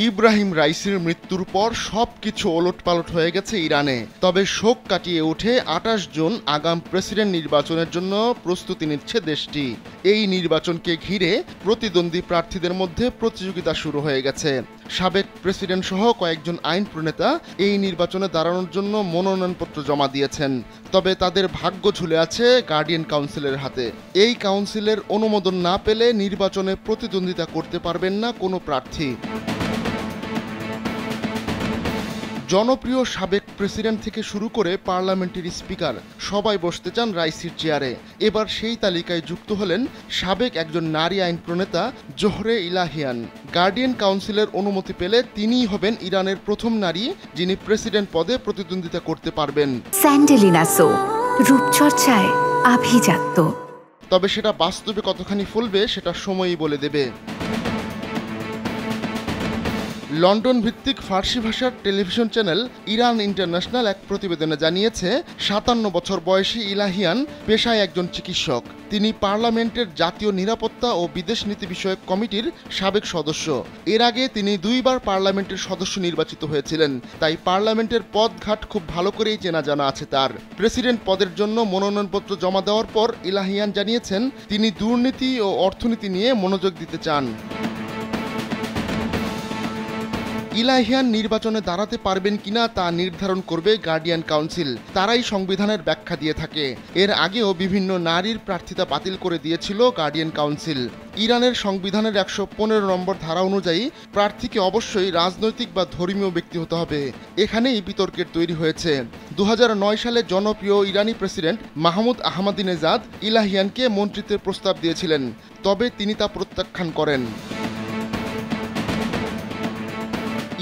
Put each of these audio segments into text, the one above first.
ইব্রাহিম রাইসির মৃত্যুর পর সবকিছু ওলটপালট হয়ে গেছে ইরানে। তবে শোক কাটিয়ে উঠে ২৮ জুন আগাম প্রেসিডেন্ট নির্বাচনের জন্য প্রস্তুতি নিচ্ছে দেশটি। এই নির্বাচনকে ঘিরে প্রতিদ্বন্দ্বী প্রার্থীদের মধ্যে প্রতিযোগিতা শুরু হয়ে গেছে। সাবেক প্রেসিডেন্ট সহ কয়েকজন আইন প্রণেতা এই নির্বাচনে দাঁড়ানোর জন্য মনোনয়নপত্র জমা দিয়েছেন। তবে তাদের ভাগ্য ঝুলে আছে গার্ডিয়ান কাউন্সিলের হাতে। এই কাউন্সিলের অনুমোদন না পেলে নির্বাচনে প্রতিদ্বন্দ্বিতা করতে পারবেন না কোনো প্রার্থী। জনপ্রিয় সাবেক প্রেসিডেন্ট থেকে শুরু করে পার্লামেন্টের স্পিকার সবাই বসতে চান রাইসির চেয়ারে। এবার সেই তালিকায় যুক্ত হলেন সাবেক একজন নারী আইন প্রণেতা জোহরে ইলাহিয়ান। গার্ডিয়ান কাউন্সিলের অনুমতি পেলে তিনিই হবেন ইরানের প্রথম নারী যিনি প্রেসিডেন্ট পদে প্রতিদ্বন্দ্বিতা করতে পারবেন। স্যান্ডেলিনা সো, রূপচর্চায় আভিজাত্য। তবে সেটা বাস্তবে কতখানি ফলবে সেটা সময়ই বলে দেবে। লন্ডন ভিত্তিক ফার্সি ভাষার টেলিভিশন চ্যানেল ইরান ইন্টারন্যাশনাল এক প্রতিবেদনে জানিয়েছে ৫৭ বছর বয়সী ইলাহিয়ান পেশায় একজন চিকিৎসক। তিনি পার্লামেন্টের জাতীয় নিরাপত্তা ও বিদেশ নীতি বিষয়ক কমিটির সাবেক সদস্য। এর আগে তিনি ২ বার পার্লামেন্টের সদস্য নির্বাচিত হয়েছিলেন, তাই পার্লামেন্টের পদঘাট খুব ভালো করেই চেনা জানা আছে তার। প্রেসিডেন্ট পদের জন্য মনোনয়নপত্র জমা দেওয়ার পর ইলাহিয়ান জানিয়েছেন তিনি দুর্নীতি ও অর্থনীতি নিয়ে মনোযোগ দিতে চান। ইলাহিয়ান নির্বাচনে দাঁড়াতে পারবেন কিনা তা নির্ধারণ করবে গার্ডিয়ান কাউন্সিল। তারাই সংবিধানের ব্যাখ্যা দিয়ে থাকে। এর আগেও বিভিন্ন নারীর প্রার্থিতা বাতিল করে দিয়েছিল গার্ডিয়ান কাউন্সিল। ইরানের সংবিধানের ১১৫ নম্বর ধারা অনুযায়ী প্রার্থীকে অবশ্যই রাজনৈতিক বা ধর্মীয় ব্যক্তি হতে হবে। এখানেই বিতর্কের তৈরি হয়েছে। ২০০৯ সালে জনপ্রিয় ইরানি প্রেসিডেন্ট মাহমুদ আহমাদিনেজাদ ইলাহিয়ানকে মন্ত্রিত্বের প্রস্তাব দিয়েছিলেন, তবে তিনি তা প্রত্যাখ্যান করেন।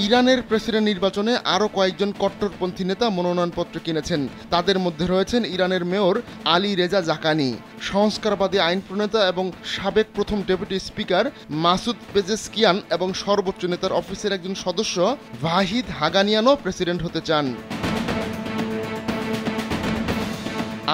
ইরানের প্রেসিডেন্ট নির্বাচনে আরও কয়েকজন কট্টরপন্থী নেতা মনোনয়নপত্র কিনেছেন। তাদের মধ্যে রয়েছেন ইরানের মেয়র আলী রেজা জাকানি, সংস্কারবাদী আইন প্রণেতা এবং সাবেক প্রথম ডেপুটি স্পিকার মাসুদ পেজেশকিয়ান এবং সর্বোচ্চ নেতার অফিসের একজন সদস্য ভাহিদ হাগানিয়ানও প্রেসিডেন্ট হতে চান।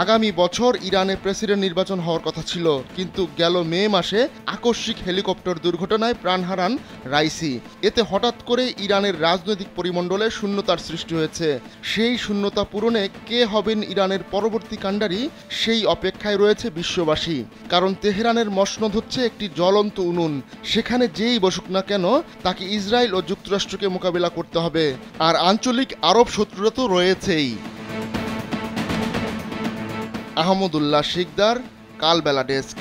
আগামী বছর ইরানে প্রেসিডেন্ট নির্বাচন হওয়ার কথা ছিল, কিন্তু গেল মে মাসে আকস্মিক হেলিকপ্টার দুর্ঘটনায় প্রাণ হারান রাইসি। এতে হঠাৎ করে ইরানের রাজনৈতিক পরিমণ্ডলে শূন্যতার সৃষ্টি হয়েছে। সেই শূন্যতা পূরণে কে হবেন ইরানের পরবর্তী কাণ্ডারি, সেই অপেক্ষায় রয়েছে বিশ্ববাসী। কারণ তেহরানের মসনদ হচ্ছে একটি জ্বলন্ত উনুন। সেখানে যেই বসুক না কেন তাকে ইসরায়েল ও যুক্তরাষ্ট্রকে মোকাবিলা করতে হবে। আর আঞ্চলিক আরব শত্রুরা তো রয়েছেই। আহমদুল্লাহ শিকদার, কালবেলা ডেস্ক।